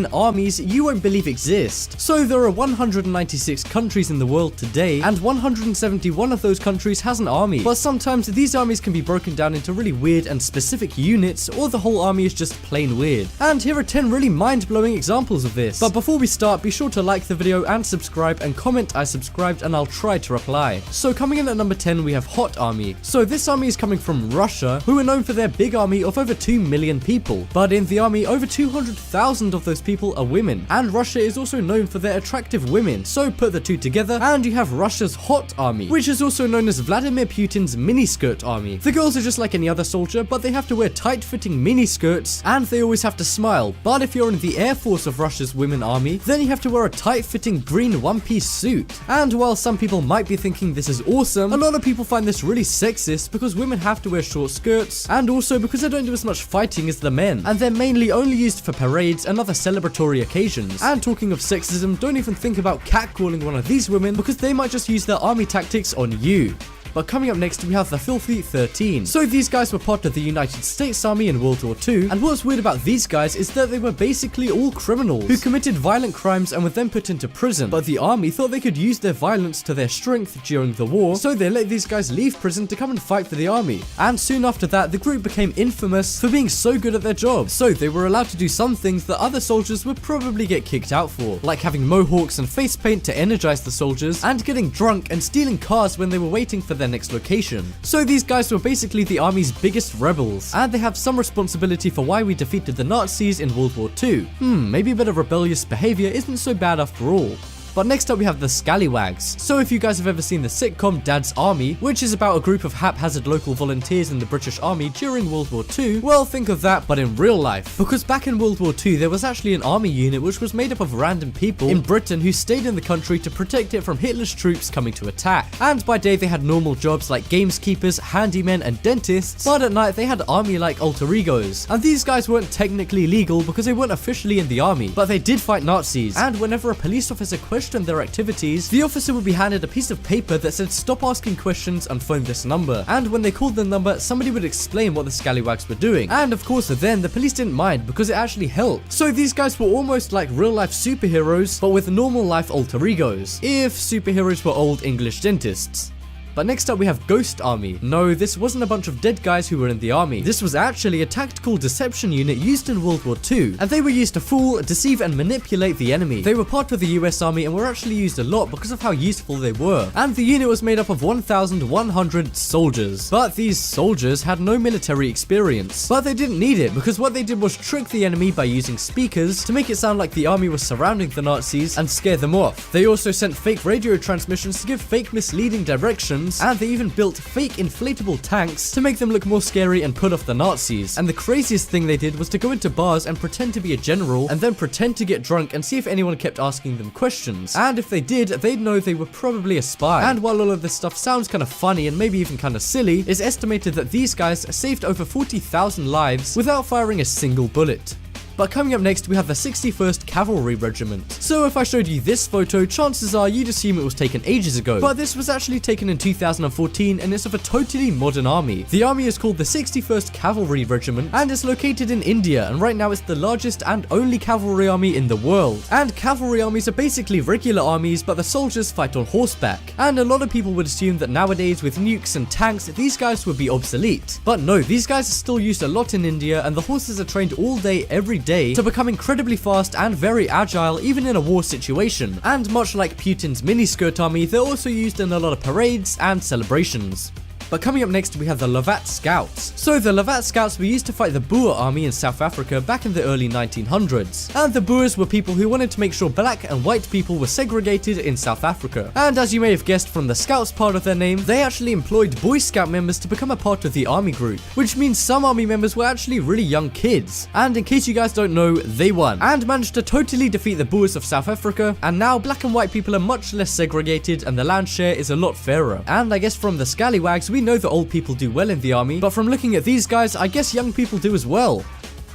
armies you won't believe exist. So there are 196 countries in the world today, and 171 of those countries has an army. But sometimes these armies can be broken down into really weird and specific units, or the whole army is just plain weird. And here are 10 really mind-blowing examples of this. But before we start, be sure to like the video and subscribe, and comment I subscribed and I'll try to reply. So coming in at number 10 we have Hot Army. So this army is coming from Russia, who are known for their big army of over 2 million people. But in the army, over 200,000 of those people are women, and Russia is also known for their attractive women. So put the two together and you have Russia's Hot Army, which is also known as Vladimir Putin's miniskirt army. The girls are just like any other soldier, but they have to wear tight-fitting miniskirts and they always have to smile. But if you're in the Air Force of Russia's women army, then you have to wear a tight-fitting green one-piece suit. And while some people might be thinking this is awesome, a lot of people find this really sexist because women have to wear short skirts, and also because they don't do as much fighting as the men, and they're mainly only used for parades and other celebratory occasions. And talking of sexism, don't even think about catcalling one of these women because they might just use their army tactics on you. But coming up next we have the Filthy 13. So these guys were part of the United States Army in World War II, and what's weird about these guys is that they were basically all criminals who committed violent crimes and were then put into prison. But the army thought they could use their violence to their strength during the war, so they let these guys leave prison to come and fight for the army. And soon after that, the group became infamous for being so good at their job, so they were allowed to do some things that other soldiers would probably get kicked out for, like having mohawks and face paint to energize the soldiers, and getting drunk and stealing cars when they were waiting for their next location. So these guys were basically the army's biggest rebels, and they have some responsibility for why we defeated the Nazis in World War II. Maybe a bit of rebellious behavior isn't so bad after all. But next up we have the Scallywags. So if you guys have ever seen the sitcom Dad's Army, which is about a group of haphazard local volunteers in the British Army during World War II, well, think of that but in real life. Because back in World War II there was actually an army unit which was made up of random people in Britain who stayed in the country to protect it from Hitler's troops coming to attack. And by day they had normal jobs like gameskeepers, handymen and dentists, but at night they had army-like alter egos. And these guys weren't technically legal because they weren't officially in the army, but they did fight Nazis. And whenever a police officer questioned their activities, the officer would be handed a piece of paper that said stop asking questions and phone this number. And when they called the number, somebody would explain what the Scallywags were doing. And of course then the police didn't mind because it actually helped. So these guys were almost like real life superheroes, but with normal life alter egos, if superheroes were old English dentists. But next up we have Ghost Army. No, this wasn't a bunch of dead guys who were in the army. This was actually a tactical deception unit used in World War II, and they were used to fool, deceive and manipulate the enemy. They were part of the US Army and were actually used a lot because of how useful they were. And the unit was made up of 1,100 soldiers. But these soldiers had no military experience. But they didn't need it, because what they did was trick the enemy by using speakers to make it sound like the army was surrounding the Nazis and scare them off. They also sent fake radio transmissions to give fake misleading directions, and they even built fake inflatable tanks to make them look more scary and put off the Nazis. And the craziest thing they did was to go into bars and pretend to be a general, and then pretend to get drunk and see if anyone kept asking them questions. And if they did, they'd know they were probably a spy. And while all of this stuff sounds kind of funny and maybe even kind of silly, it's estimated that these guys saved over 40,000 lives without firing a single bullet. But coming up next we have the 61st Cavalry Regiment. So if I showed you this photo, chances are you'd assume it was taken ages ago, but this was actually taken in 2014 and it's of a totally modern army. The army is called the 61st Cavalry Regiment and it's located in India, and right now it's the largest and only cavalry army in the world. And cavalry armies are basically regular armies, but the soldiers fight on horseback. And a lot of people would assume that nowadays with nukes and tanks these guys would be obsolete. But no, these guys are still used a lot in India, and the horses are trained all day every day to become incredibly fast and very agile even in a war situation. And much like Putin's miniskirt army, they're also used in a lot of parades and celebrations. But coming up next we have the Lovat Scouts. So the Lovat Scouts were used to fight the Boer army in South Africa back in the early 1900s. And the Boers were people who wanted to make sure black and white people were segregated in South Africa. And as you may have guessed from the Scouts part of their name, they actually employed Boy Scout members to become a part of the army group, which means some army members were actually really young kids. And in case you guys don't know, they won and managed to totally defeat the Boers of South Africa, and now black and white people are much less segregated and the land share is a lot fairer. And I guess from the Scallywags we know that old people do well in the army, but from looking at these guys I guess young people do as well.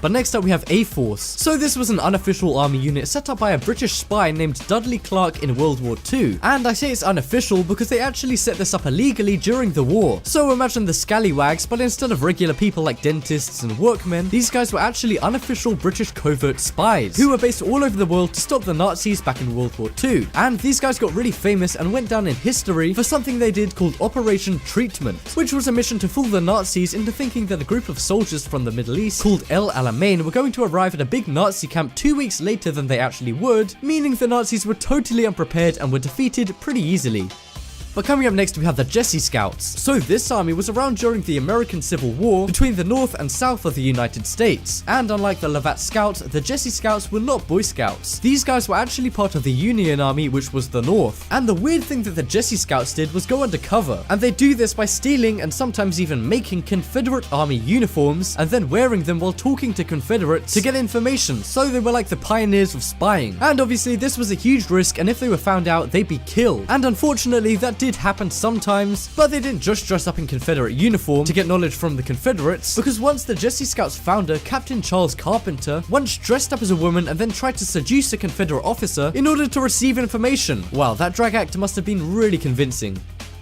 But next up we have A-Force. So this was an unofficial army unit set up by a British spy named Dudley Clark in World War II. And I say it's unofficial because they actually set this up illegally during the war. So imagine the scallywags, but instead of regular people like dentists and workmen, these guys were actually unofficial British covert spies who were based all over the world to stop the Nazis back in World War II. And these guys got really famous and went down in history for something they did called Operation Treatment, which was a mission to fool the Nazis into thinking that a group of soldiers from the Middle East called El Alamein were going to arrive at a big Nazi camp 2 weeks later than they actually would, meaning the Nazis were totally unprepared and were defeated pretty easily. But coming up next we have the Jesse Scouts. So this army was around during the American Civil War between the north and south of the United States. And unlike the Lovat Scouts, the Jesse Scouts were not Boy Scouts. These guys were actually part of the Union Army, which was the north. And the weird thing that the Jesse Scouts did was go undercover. And they do this by stealing and sometimes even making Confederate Army uniforms and then wearing them while talking to Confederates to get information. So they were like the pioneers of spying. And obviously this was a huge risk, and if they were found out, they'd be killed. And unfortunately that did happen sometimes, but they didn't just dress up in Confederate uniform to get knowledge from the Confederates, because once the Jesse Scouts founder, Captain Charles Carpenter, once dressed up as a woman and then tried to seduce a Confederate officer in order to receive information. Wow, that drag act must have been really convincing.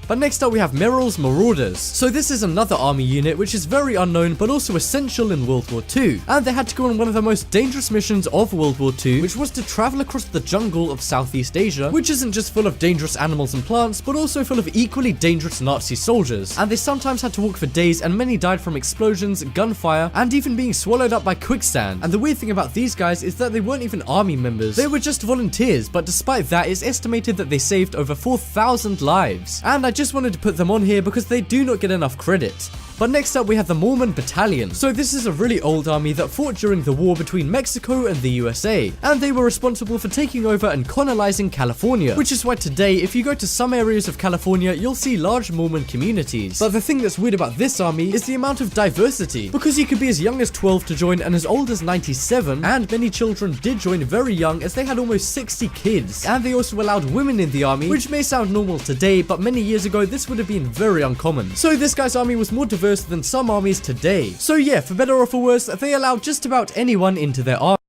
But next up we have Merrill's Marauders. So this is another army unit which is very unknown but also essential in World War II. And they had to go on one of the most dangerous missions of World War II, which was to travel across the jungle of Southeast Asia, which isn't just full of dangerous animals and plants, but also full of equally dangerous Nazi soldiers. And they sometimes had to walk for days, and many died from explosions, gunfire, and even being swallowed up by quicksand. And the weird thing about these guys is that they weren't even army members, they were just volunteers, but despite that, it's estimated that they saved over 4,000 lives. And I just wanted to put them on here because they do not get enough credit. But next up we have the Mormon Battalion. So this is a really old army that fought during the war between Mexico and the USA, and they were responsible for taking over and colonizing California, which is why today if you go to some areas of California you'll see large Mormon communities. But the thing that's weird about this army is the amount of diversity, because you could be as young as 12 to join and as old as 97, and many children did join very young as they had almost 60 kids. And they also allowed women in the army, which may sound normal today, but many years ago this would have been very uncommon. So this guy's army was more diverse than some armies today. So yeah, for better or for worse, they allowed just about anyone into their army.